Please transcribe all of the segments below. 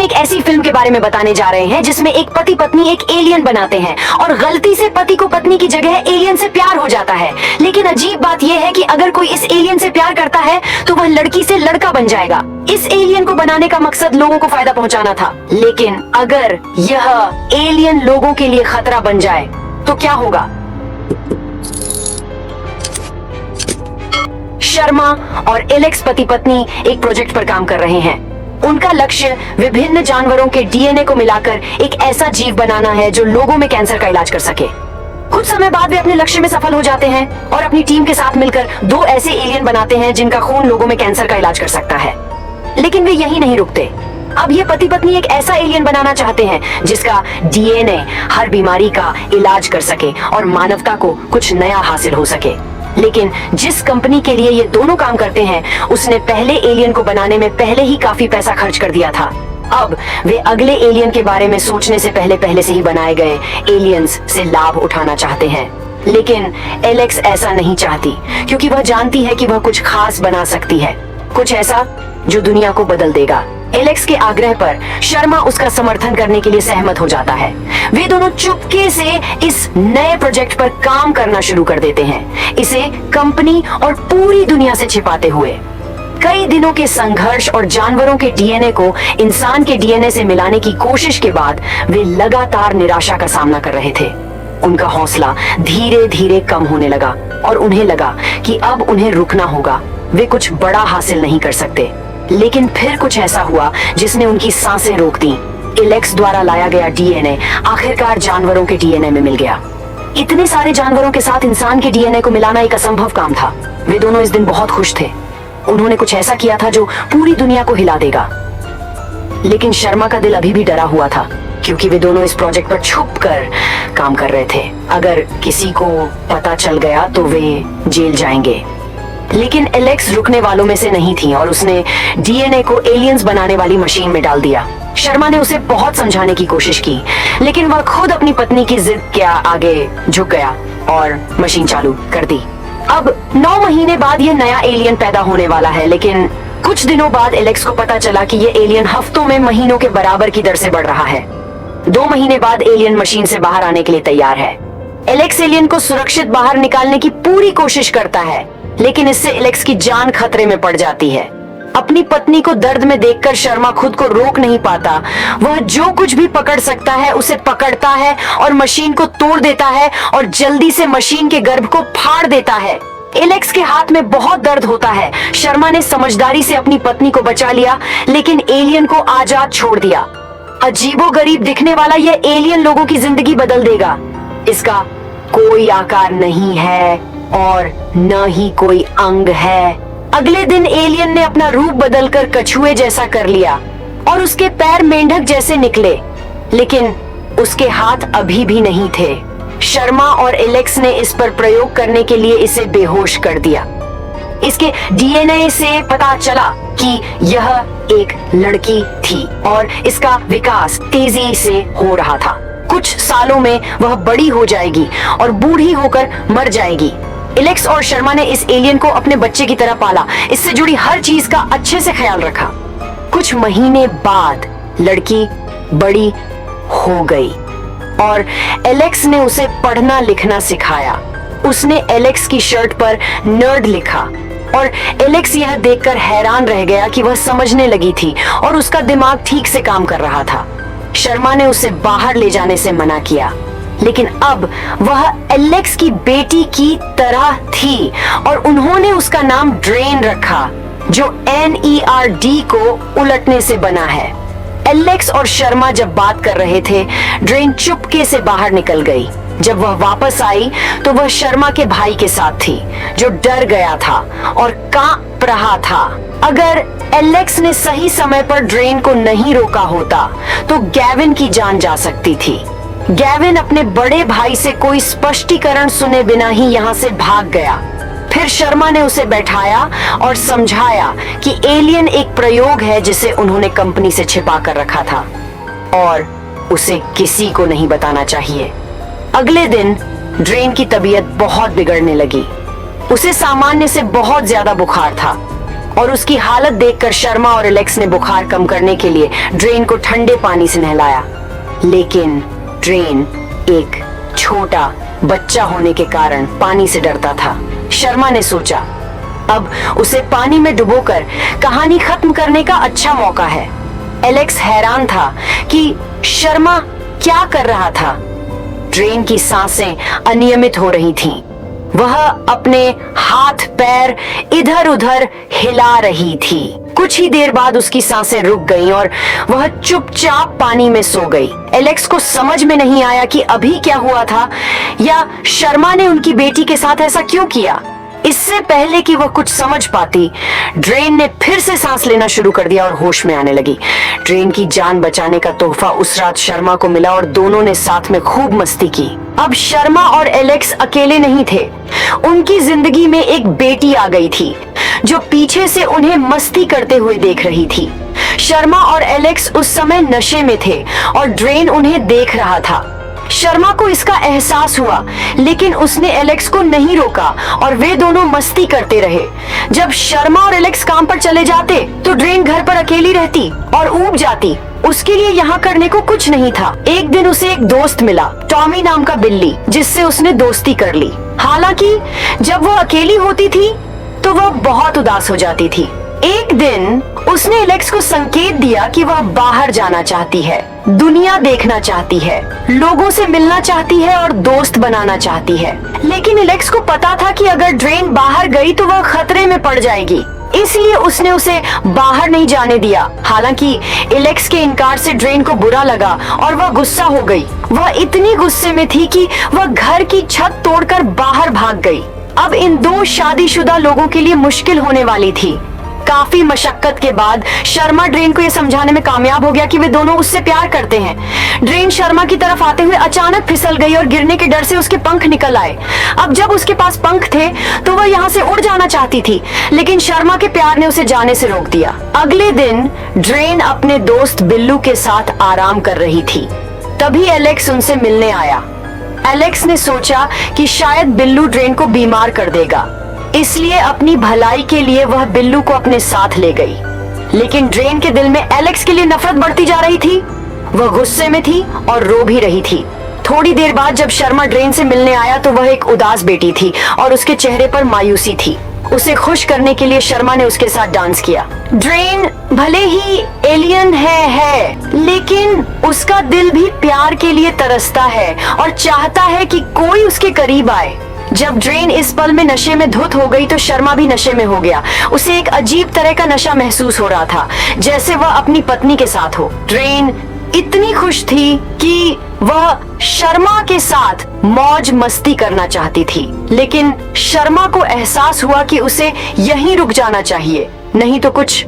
एक ऐसी फिल्म के बारे में बताने जा रहे हैं जिसमें एक पति पत्नी एक एलियन बनाते हैं और गलती से पति को पत्नी की जगह एलियन से प्यार हो जाता है। लेकिन अजीब बात यह है कि अगर कोई इस एलियन से प्यार करता है तो वह लड़की से लड़का बन जाएगा। इस एलियन को बनाने का मकसद लोगों को फायदा पहुंचाना था, लेकिन अगर यह एलियन लोगों के लिए खतरा बन जाए तो क्या होगा? शर्मा और एलेक्स पति पत्नी एक प्रोजेक्ट पर काम कर रहे हैं। उनका लक्ष्य विभिन्न जानवरों के डीएनए को मिलाकर एक ऐसा जीव बनाना है जो लोगों में कैंसर का इलाज कर सके। कुछ समय बाद वे अपने लक्ष्य में सफल हो जाते हैं और अपनी टीम के साथ मिलकर 2 ऐसे एलियन बनाते हैं जिनका खून लोगों में कैंसर का इलाज कर सकता है। लेकिन वे यहीं नहीं रुकते। अब ये पति पत्नी एक ऐसा एलियन बनाना चाहते हैं जिसका डीएनए हर बीमारी का इलाज कर सके और मानवता को कुछ नया हासिल हो सके। लेकिन जिस कंपनी के लिए ये दोनों काम करते हैं उसने पहले एलियन को बनाने में पहले ही काफी पैसा खर्च कर दिया था। अब वे अगले एलियन के बारे में सोचने से पहले से ही बनाए गए एलियंस से लाभ उठाना चाहते हैं। लेकिन एलेक्स ऐसा नहीं चाहती, क्योंकि वह जानती है कि वह कुछ खास बना सकती है, कुछ ऐसा जो दुनिया को बदल देगा। एलेक्स के आग्रह पर शर्मा उसका समर्थन करने के लिए सहमत हो जाता है। वे दोनों चुपके से इस नए प्रोजेक्ट पर काम करना शुरू कर देते हैं, इसे कंपनी और पूरी दुनिया से छिपाते हुए। कई दिनों के संघर्ष और जानवरों के डीएनए को इंसान के डीएनए से मिलाने की कोशिश के बाद वे लगातार निराशा का सामना कर रहे थे। उनका हौसला धीरे धीरे कम होने लगा और उन्हें लगा कि अब उन्हें रुकना होगा। वे कुछ बड़ा हासिल नहीं कर सकते। लेकिन फिर कुछ ऐसा हुआ जिसने उनकी सांसें रोक दी। एलेक्स द्वारा लाया गया डीएनए आखिरकार जानवरों के डीएनए में मिल गया। इतने सारे जानवरों के साथ इंसान के डीएनए को मिलाना एक असंभव काम था। वे दोनों इस दिन बहुत खुश थे। उन्होंने कुछ ऐसा किया था जो पूरी दुनिया को हिला देगा। लेकिन शर्मा का दिल अभी भी डरा हुआ था, क्योंकि वे दोनों इस प्रोजेक्ट पर छुप कर काम कर रहे थे। अगर किसी को पता चल गया तो वे जेल जाएंगे। लेकिन एलेक्स रुकने वालों में से नहीं थी और उसने डीएनए को एलियंस बनाने वाली मशीन में डाल दिया। शर्मा ने उसे बहुत समझाने की कोशिश की, लेकिन वह खुद अपनी पत्नी की जिद के आगे झुक गया और मशीन चालू कर दी। अब 9 महीने बाद यह नया एलियन पैदा होने वाला है, लेकिन कुछ दिनों बाद एलेक्स को पता चला कि यह एलियन हफ्तों में महीनों के बराबर की दर से बढ़ रहा है। 2 महीने बाद एलियन मशीन से बाहर आने के लिए तैयार है। एलेक्स एलियन को सुरक्षित बाहर निकालने की पूरी कोशिश करता है, लेकिन इससे एलेक्स की जान खतरे में पड़ जाती है। अपनी पत्नी को दर्द में देखकर शर्मा खुद को रोक नहीं पाता। वह जो कुछ भी पकड़ सकता है उसे पकड़ता है और मशीन को तोड़ देता है और जल्दी से मशीन के गर्भ को फाड़ देता है। एलेक्स के हाथ में बहुत दर्द होता है। शर्मा ने समझदारी से अपनी पत्नी को बचा लिया, लेकिन एलियन को आजाद छोड़ दिया। अजीबोगरीब दिखने वाला यह एलियन लोगों की जिंदगी बदल देगा। इसका कोई आकार नहीं है और न ही कोई अंग है। अगले दिन एलियन ने अपना रूप बदलकर कछुए जैसा कर लिया और उसके पैर मेंढक जैसे निकले, लेकिन उसके हाथ अभी भी नहीं थे। शर्मा और एलेक्स ने इस पर प्रयोग करने के लिए इसे बेहोश कर दिया। इसके डीएनए से पता चला कि यह एक लड़की थी और इसका विकास तेजी से हो रहा था। कुछ सालों में वह बड़ी हो जाएगी और बूढ़ी होकर मर जाएगी। एलेक्स और शर्मा ने इस एलियन को अपने बच्चे की तरह पाला, इससे जुड़ी हर चीज का अच्छे से ख्याल रखा। कुछ महीने बाद लड़की बड़ी हो गई और एलेक्स ने उसे पढ़ना लिखना सिखाया। उसने एलेक्स की शर्ट पर नर्ड लिखा और एलेक्स यह देखकर हैरान रह गया कि वह समझने लगी थी और उसका दिमाग ठीक से काम कर रहा था। शर्मा ने उसे बाहर ले जाने से मना किया, लेकिन अब वह एलेक्स की बेटी की तरह थी और उन्होंने उसका नाम ड्रेन रखा, जो NERD को उलटने से बना है। एलेक्स और शर्मा जब बात कर रहे थे, ड्रेन चुपके से बाहर निकल गई। जब वह वापस आई तो वह शर्मा के भाई के साथ थी, जो डर गया था और कांप रहा था। अगर एलेक्स ने सही समय पर ड्रेन को नहीं रोका होता तो गैविन की जान जा सकती थी। गैविन अपने बड़े भाई से कोई स्पष्टीकरण सुने बिना ही यहाँ से भाग गया। फिर शर्मा ने उसे बैठाया और समझाया कि एलियन एक प्रयोग है जिसे उन्होंने कंपनी से छिपा कर रखा था और उसे किसी को नहीं बताना चाहिए। अगले दिन ड्रेन की तबीयत बहुत बिगड़ने लगी। उसे सामान्य से बहुत ज्यादा बुखार था। और उसकी हालत देखकर शर्मा और एलेक्स ने बुखार कम करने के लिए ड्रेन को ठंडे पानी से नहलाया। लेकिन ड्रेन एक छोटा बच्चा होने के कारण पानी से डरता था। शर्मा ने सोचा अब उसे पानी में डुबोकर कहानी खत्म करने का अच्छा मौका है। एलेक्स हैरान था कि शर्मा क्या कर रहा था। ड्रेन की सांसें अनियमित हो रही थीं। वह अपने हाथ पैर इधर उधर हिला रही थी। कुछ ही देर बाद उसकी सांसें रुक गईं और वह चुपचाप पानी में सो गई। एलेक्स को समझ में नहीं आया कि अभी क्या हुआ था या शर्मा ने उनकी बेटी के साथ ऐसा क्यों किया। इससे पहले कि वह कुछ समझ पाती, ड्रेन ने फिर से सांस लेना शुरू कर दिया और होश में आने लगी। ड्रेन की जान बचाने का तोहफा उस रात शर्मा को मिला और दोनों ने साथ में खूब मस्ती की। अब शर्मा और एलेक्स अकेले नहीं थे। उनकी जिंदगी में एक बेटी आ गई थी जो पीछे से उन्हें मस्ती करते हुए देख रही थी। शर्मा और एलेक्स उस समय नशे में थे और ड्रेन उन्हें देख रहा था। शर्मा को इसका एहसास हुआ, लेकिन उसने एलेक्स को नहीं रोका और वे दोनों मस्ती करते रहे। जब शर्मा और एलेक्स काम पर चले जाते तो ड्रेन घर पर अकेली रहती और ऊब जाती। उसके लिए यहाँ करने को कुछ नहीं था। एक दिन उसे एक दोस्त मिला, टॉमी नाम का बिल्ली, जिससे उसने दोस्ती कर ली। हालांकि जब वह अकेली होती थी तो वह बहुत उदास हो जाती थी। एक दिन उसने एलेक्स को संकेत दिया कि वह बाहर जाना चाहती है, दुनिया देखना चाहती है, लोगों से मिलना चाहती है और दोस्त बनाना चाहती है। लेकिन एलेक्स को पता था कि अगर ड्रेन बाहर गई तो वह खतरे में पड़ जाएगी, इसलिए उसने उसे बाहर नहीं जाने दिया। हालांकि एलेक्स के इनकार से ड्रेन को बुरा लगा और वह गुस्सा हो गई। वह इतनी गुस्से में थी कि वह घर की छत तोड़कर बाहर भाग गई। अब इन दो शादीशुदा लोगों के लिए मुश्किल होने वाली थी। काफी मशक्कत के बाद शर्मा ड्रेन को यह समझाने में कामयाब हो गया कि वे दोनों उससे प्यार करते हैं। ड्रेन शर्मा की तरफ आते हुए अचानक फिसल गई और गिरने के डर से उसके पंख निकल आए। अब जब उसके पास पंख थे तो वह यहाँ से उड़ जाना चाहती थी, लेकिन शर्मा के प्यार ने उसे जाने से रोक दिया। अगले दिन ड्रेन अपने दोस्त बिल्लू के साथ आराम कर रही थी। तभी एलेक्स उनसे मिलने आया। एलेक्स ने सोचा कि शायद बिल्लू ड्रेन को बीमार कर देगा, इसलिए अपनी भलाई के लिए वह बिल्लू को अपने साथ ले गई। लेकिन ड्रेन के दिल में एलेक्स के लिए नफरत बढ़ती जा रही थी। वह गुस्से में थी और रो भी रही थी। थोड़ी देर बाद जब शर्मा ड्रेन से मिलने आया तो वह एक उदास बेटी थी और उसके चेहरे पर मायूसी थी। उसे खुश करने के लिए शर्मा ने उसके साथ डांस किया। ड्रेन भले ही एलियन है, लेकिन उसका दिल भी प्यार के लिए तरसता है और चाहता है कि कोई उसके करीब आए। जब ड्रेन इस पल में नशे में धुत हो गई तो शर्मा भी नशे में हो गया। उसे एक अजीब तरह का नशा महसूस हो रहा था, जैसे वह अपनी पत्नी के साथ हो। ड्रेन इतनी खुश थी कि वह शर्मा के साथ मौज मस्ती करना चाहती थी, लेकिन शर्मा को एहसास हुआ कि उसे यहीं रुक जाना चाहिए, नहीं तो कुछ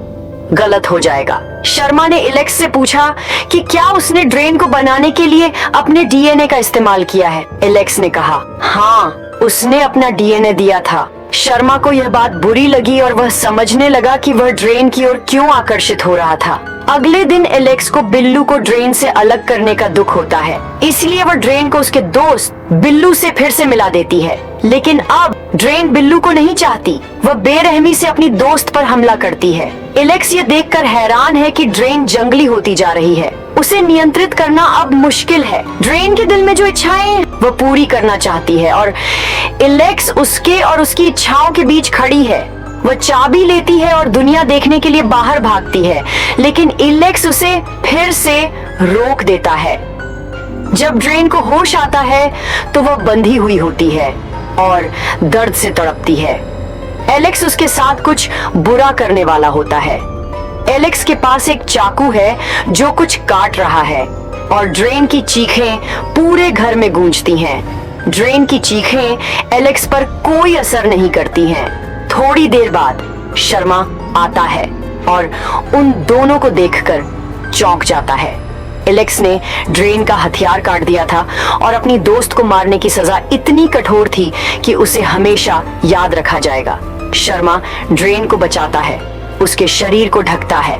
गलत हो जाएगा। शर्मा ने एलेक्स से पूछा कि क्या उसने ड्रेन को बनाने के लिए अपने डीएनए का इस्तेमाल किया है। एलेक्स ने कहा हाँ, उसने अपना डीएनए दिया था। शर्मा को यह बात बुरी लगी और वह समझने लगा कि वह ड्रेन की ओर क्यों आकर्षित हो रहा था। अगले दिन एलेक्स को बिल्लू को ड्रेन से अलग करने का दुख होता है, इसलिए वह ड्रेन को उसके दोस्त बिल्लू से फिर से मिला देती है। लेकिन अब ड्रेन बिल्लू को नहीं चाहती। वह बेरहमी से अपनी दोस्त पर हमला करती है। एलेक्स ये देखकर हैरान है कि ड्रेन जंगली होती जा रही है। उसे नियंत्रित करना अब मुश्किल है। ड्रेन के दिल में जो इच्छाएं वह पूरी करना चाहती है और एलेक्स उसके और उसकी इच्छाओं के बीच खड़ी है। वह चाबी लेती है और दुनिया देखने के लिए बाहर भागती है, लेकिन एलेक्स उसे फिर से रोक देता है। जब ड्रेन को होश आता है तो वह बंधी हुई होती है और दर्द से तड़पती है। एलेक्स उसके साथ कुछ बुरा करने वाला होता है। एलेक्स के पास एक चाकू है जो कुछ काट रहा है और ड्रेन की चीखें पूरे घर में गूंजती हैं। ड्रेन की चीखें एलेक्स पर कोई असर नहीं करती हैं। थोड़ी देर बाद शर्मा आता है और उन दोनों को देखकर चौंक जाता है। एलेक्स ने ड्रेन का हथियार काट दिया था और अपनी दोस्त को मारने की सजा इतनी कठोर थी कि उसे हमेशा याद रखा जाएगा। शर्मा ड्रेन को बचाता है, उसके शरीर को ढकता है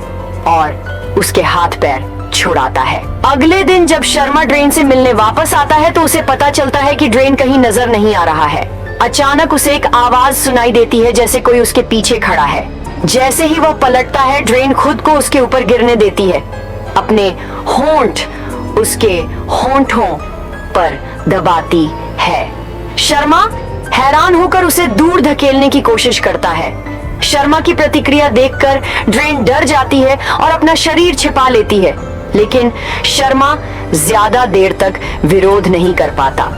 और उसके हाथ पैर छुड़ाता है। अगले दिन जब शर्मा ड्रेन से मिलने वापस आता है तो उसे पता चलता है कि ड्रेन कहीं नजर नहीं आ रहा है। अचानक उसे एक आवाज सुनाई देती है, जैसे कोई उसके पीछे खड़ा है। जैसे ही वह पलटता है, ड्रेन खुद को उसके ऊपर गिरने देती है, अपने होंठ उसके होंठों पर दबाती है। शर्मा हैरान होकर उसे दूर धकेलने की कोशिश करता है। शर्मा की प्रतिक्रिया देखकर ड्रेन डर जाती है और अपना शरीर छिपा लेती है, लेकिन शर्मा ज्यादा देर तक विरोध नहीं कर पाता।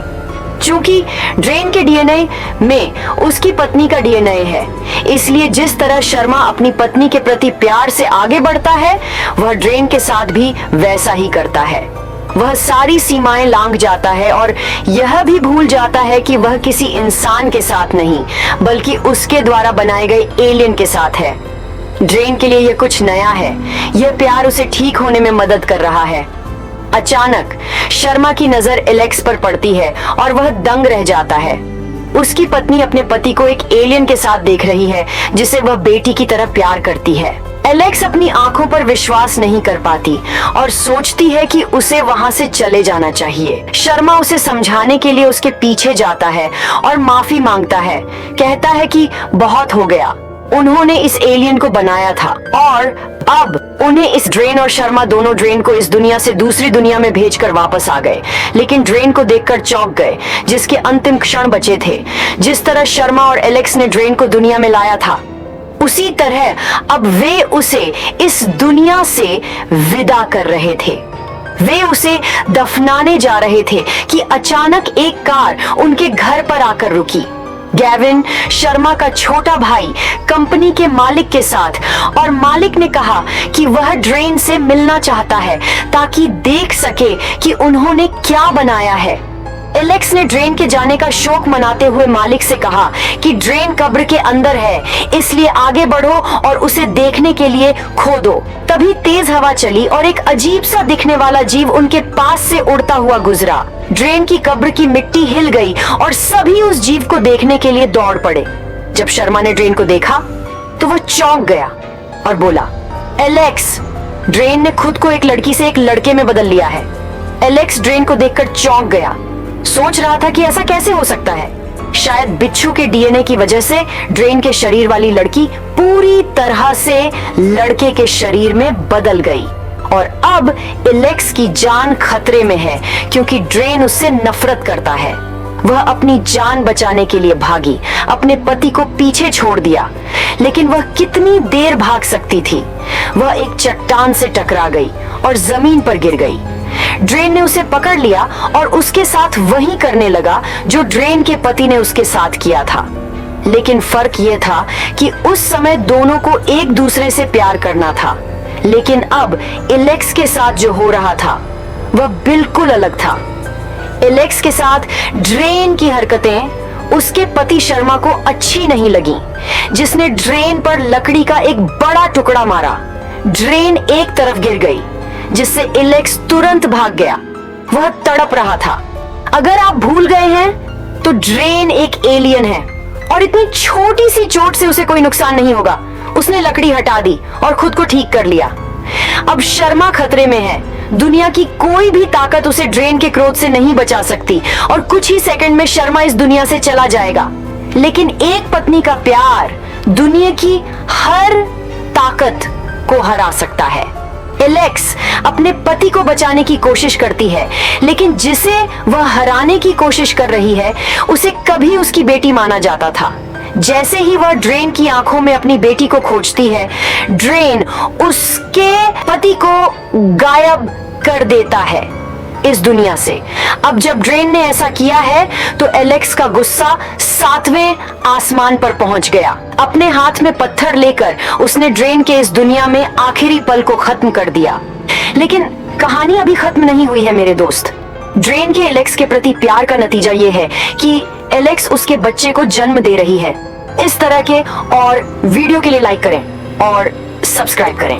चूंकि ड्रेन के डीएनए में उसकी पत्नी का डीएनए है, इसलिए जिस तरह शर्मा अपनी पत्नी के प्रति प्यार से आगे बढ़ता है, वह ड्रेन के साथ भी वैसा ही करता है। वह सारी सीमाएं लांघ जाता है और यह भी भूल जाता है कि वह किसी इंसान के साथ नहीं, बल्कि उसके द्वारा बनाए गए एलियन के साथ है। ड्रेन के लिए यह कुछ नया है। यह प्यार उसे ठीक होने में मदद कर रहा है। अचानक शर्मा की नजर एलेक्स पर पड़ती है और वह दंग रह जाता है। उसकी पत्नी अपने पति को एक एलियन के साथ देख रही है, जिसे वह बेटी की तरह प्यार करती है। एलेक्स अपनी आंखों पर विश्वास नहीं कर पाती और सोचती है कि उसे वहां से चले जाना चाहिए। शर्मा उसे समझाने के लिए उसके पीछे जाता है और माफी मांगता है। कहता है कि बहुत हो गया, उन्होंने इस एलियन को बनाया था और अब उन्हें इस ड्रेन और शर्मा दोनों ड्रेन को इस दुनिया से दूसरी दुनिया में भेजकर वापस आ गए, लेकिन ड्रेन को देखकर चौंक गए, जिसके अंतिम क्षण बचे थे। जिस तरह शर्मा और एलेक्स ने ड्रेन को दुनिया में लाया था, उसी तरह अब वे उसे इस दुनिया से विदा कर रहे थे। वे उसे दफनाने जा रहे थे कि अचानक एक कार उनके घर पर आकर रुकी। गैविन, शर्मा का छोटा भाई, कंपनी के मालिक के साथ, और मालिक ने कहा कि वह ड्रेन से मिलना चाहता है ताकि देख सके कि उन्होंने क्या बनाया है। एलेक्स ने ड्रेन के जाने का शोक मनाते हुए मालिक से कहा कि ड्रेन कब्र के अंदर है, इसलिए आगे बढ़ो और उसे देखने के लिए खोदो। तभी तेज हवा चली और एक अजीब सा दिखने वाला जीव उनके पास से उड़ता हुआ गुजरा। ड्रेन की कब्र की मिट्टी हिल गई और सभी उस जीव को देखने के लिए दौड़ पड़े। जब शर्मा ने ड्रेन को देखा तो वह चौंक गया और बोला, एलेक्स, ड्रेन ने खुद को एक लड़की से एक लड़के में बदल लिया है। एलेक्स ड्रेन को देखकर चौंक गया। सोच रहा था कि ऐसा कैसे हो सकता है। शायद बिच्छू के डीएनए की वजह से ड्रेन के शरीर वाली लड़की पूरी तरह से लड़के के शरीर में बदल गई और अब एलेक्स की जान खतरे में है, क्योंकि ड्रेन उससे नफरत करता है। वह अपनी जान बचाने के लिए भागी, अपने पति को पीछे छोड़ दिया, लेकिन वह कितनी देर भाग सकती थी। वह एक चट्टान से टकरा गई और जमीन पर गिर गई। ड्रेन ने उसे पकड़ लिया और उसके साथ वही करने लगा जो ड्रेन के पति ने उसके साथ किया था। लेकिन फर्क यह था कि उस समय दोनों को एक दूसरे से प्यार करना था, लेकिन अब एलेक्स के साथ जो हो रहा था वह बिल्कुल अलग था। एलेक्स के साथ ड्रेन की हरकतें उसके पति शर्मा को अच्छी नहीं लगी, जिसने ड्रेन पर लकड़ी का एक बड़ा टुकड़ा मारा। ड्रेन एक तरफ गिर गई, जिससे एलेक्स तुरंत भाग गया। वह तड़प रहा था। अगर आप भूल गए हैं तो ड्रेन एक एलियन है और इतनी छोटी सी चोट से उसे कोई नुकसान नहीं होगा। उसने लकड़ी हटा दी और खुद को ठीक कर लिया। अब शर्मा खतरे में है। दुनिया की कोई भी ताकत उसे ड्रेन के क्रोध से नहीं बचा सकती और कुछ ही सेकंड में शर्मा इस दुनिया से चला जाएगा। लेकिन एक पत्नी का प्यार दुनिया की हर ताकत को हरा सकता है। एलेक्स अपने पति को बचाने की कोशिश करती है, लेकिन जिसे वह हराने की कोशिश कर रही है उसे कभी उसकी बेटी माना जाता था। जैसे ही वह ड्रेन की आंखों में अपनी बेटी को खोजती है, ड्रेन उसके पति को गायब कर देता है इस दुनिया से। अब जब ड्रेन ने ऐसा किया है तो एलेक्स का गुस्सा 7वें आसमान पर पहुंच गया। अपने हाथ में पत्थर लेकर उसने ड्रेन के इस दुनिया में आखिरी पल को खत्म कर दिया। लेकिन कहानी अभी खत्म नहीं हुई है मेरे दोस्त। ड्रेन के एलेक्स के प्रति प्यार का नतीजा ये है कि एलेक्स उसके बच्चे को जन्म दे रही है। इस तरह के और वीडियो के लिए लाइक करें और सब्सक्राइब करें।